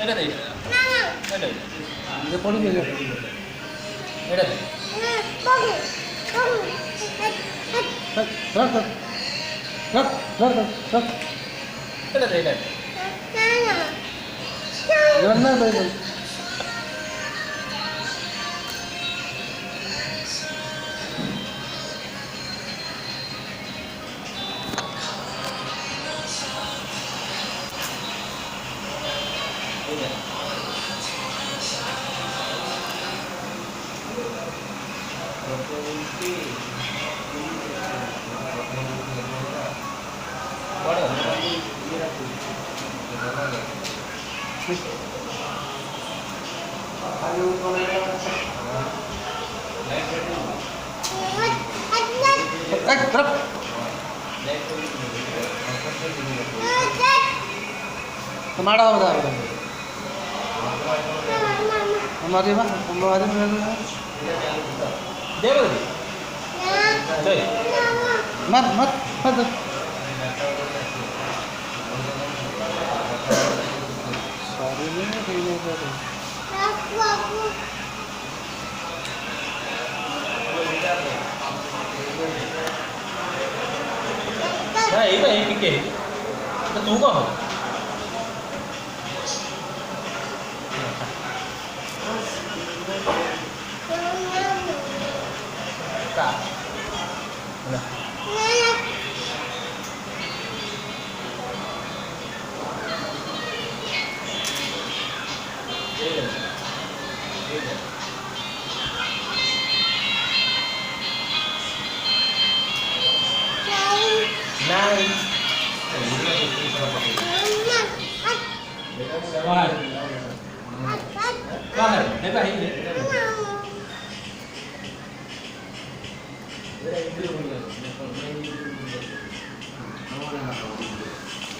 এটা দে এটা দে পড়ি দে এটা দে রাখ রাখ রাখ রাখ এটা দে এটা না না দে माड़ा होता है हमारे हमारे देव मत मत मत सारे नहीं ये भाई पीके तो तू कौन हो का Nice. Bahay. Bahay.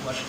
What?